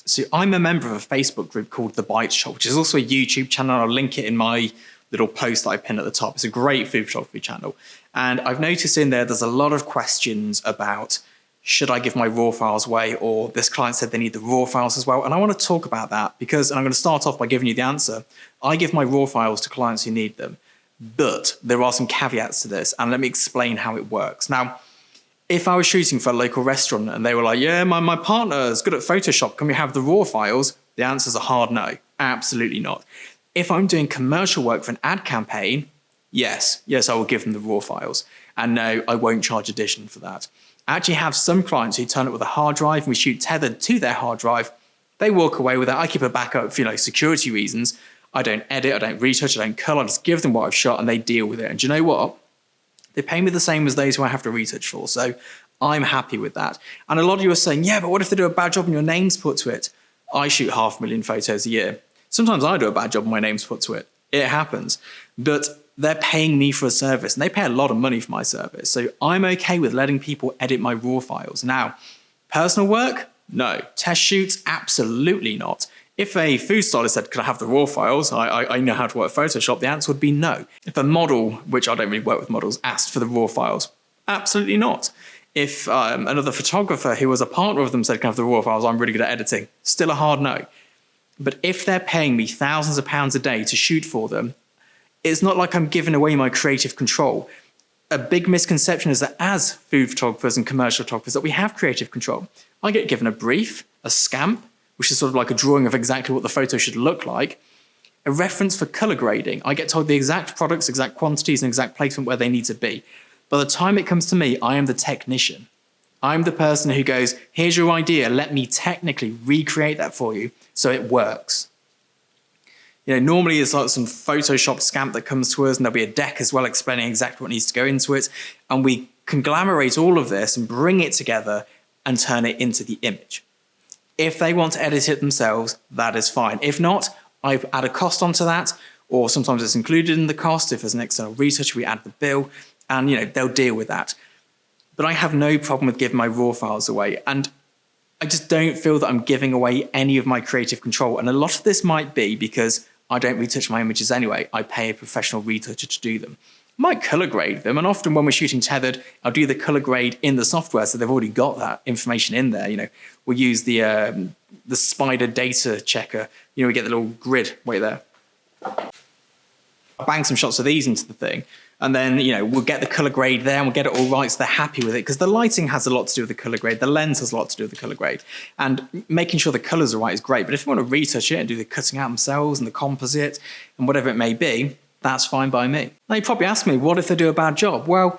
So I'm a member of a Facebook group called The Bite Shop, which is also a YouTube channel. I'll link it in my little post that I pin at the top. It's a great food photography channel. And I've noticed in there's a lot of questions about, should I give my raw files away? Or this client said they need the raw files as well. And I want to talk about that because, and I'm going to start off by giving you the answer. I give my raw files to clients who need them, but there are some caveats to this. And let me explain how it works. Now, if I was shooting for a local restaurant and they were like, yeah, my partner is good at Photoshop, can we have the raw files? The answer is a hard no. Absolutely not. If I'm doing commercial work for an ad campaign, yes, I will give them the raw files. And no, I won't charge addition for that. I actually have some clients who turn up with a hard drive and we shoot tethered to their hard drive. They walk away with it. I keep a backup for security reasons. I don't edit, I don't retouch, I don't color. I just give them what I've shot and they deal with it. And do you know what? They pay me the same as those who I have to retouch for. So I'm happy with that. And a lot of you are saying, yeah, but what if they do a bad job and your name's put to it? I shoot 500,000 photos a year. Sometimes I do a bad job and my name's put to it. It happens. But they're paying me for a service and they pay a lot of money for my service. So I'm okay with letting people edit my raw files. Now, personal work? No. Test shoots? Absolutely not. If a food stylist said, can I have the raw files? I know how to work Photoshop. The answer would be no. If a model, which I don't really work with models, asked for the raw files, absolutely not. If another photographer who was a partner of them said, can I have the raw files? I'm really good at editing. Still a hard no. But if they're paying me thousands of pounds a day to shoot for them, it's not like I'm giving away my creative control. A big misconception is that as food photographers and commercial photographers that we have creative control. I get given a brief, a scamp, which is sort of like a drawing of exactly what the photo should look like, a reference for color grading. I get told the exact products, exact quantities, and exact placement where they need to be. By the time it comes to me, I am the technician. I'm the person who goes, here's your idea, let me technically recreate that for you so it works. Normally it's like some Photoshop scamp that comes to us and there'll be a deck as well explaining exactly what needs to go into it. And we conglomerate all of this and bring it together and turn it into the image. If they want to edit it themselves, that is fine. If not, I add a cost onto that, or sometimes it's included in the cost. If there's an external retouch, we add the bill, and they'll deal with that. But I have no problem with giving my raw files away, and I just don't feel that I'm giving away any of my creative control. And a lot of this might be because I don't retouch my images anyway. I pay a professional retoucher to do them. I might color grade them, and often when we're shooting tethered, I'll do the color grade in the software, so they've already got that information in there. We'll use the spider data checker. We get the little grid right there. I'll bang some shots of these into the thing, and then we'll get the color grade there, and we'll get it all right, so they're happy with it. Because the lighting has a lot to do with the color grade, the lens has a lot to do with the color grade, and making sure the colors are right is great. But if you want to retouch it and do the cutting out themselves and the composite and whatever it may be, that's fine by me. Now you probably ask me, what if they do a bad job? Well,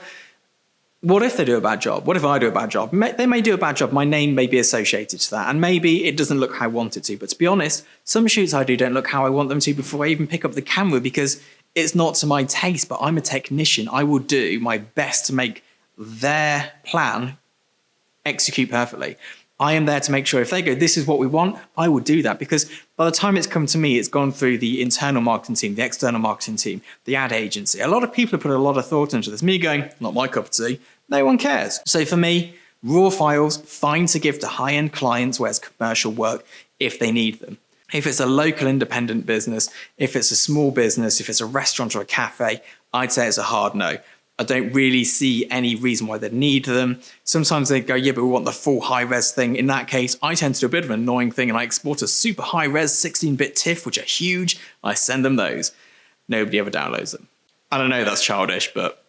what if they do a bad job? What if I do a bad job? They may do a bad job. My name may be associated to that, and maybe it doesn't look how I want it to. But to be honest, some shoots I do don't look how I want them to before I even pick up the camera because it's not to my taste, but I'm a technician. I will do my best to make their plan execute perfectly. I am there to make sure if they go, this is what we want, I will do that, because by the time it's come to me, it's gone through the internal marketing team, the external marketing team, the ad agency. A lot of people have put a lot of thought into this. Me going, not my cup of tea, no one cares. So for me, raw files, fine to give to high-end clients where it's commercial work if they need them. If it's a local independent business, if it's a small business, if it's a restaurant or a cafe, I'd say it's a hard no. I don't really see any reason why they'd need them. Sometimes they go, yeah, but we want the full high-res thing. In that case, I tend to do a bit of an annoying thing and I export a super high-res 16-bit TIFF, which are huge. I send them those. Nobody ever downloads them. And I know that's childish, but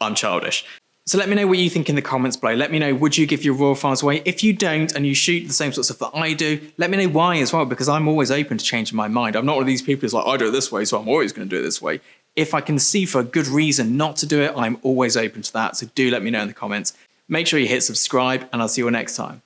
I'm childish. So let me know what you think in the comments below. Let me know, would you give your raw files away? If you don't and you shoot the same sort of stuff that I do, let me know why as well, because I'm always open to changing my mind. I'm not one of these people who's like, I do it this way, so I'm always going to do it this way. If I can see for a good reason not to do it, I'm always open to that. So do let me know in the comments. Make sure you hit subscribe, and I'll see you all next time.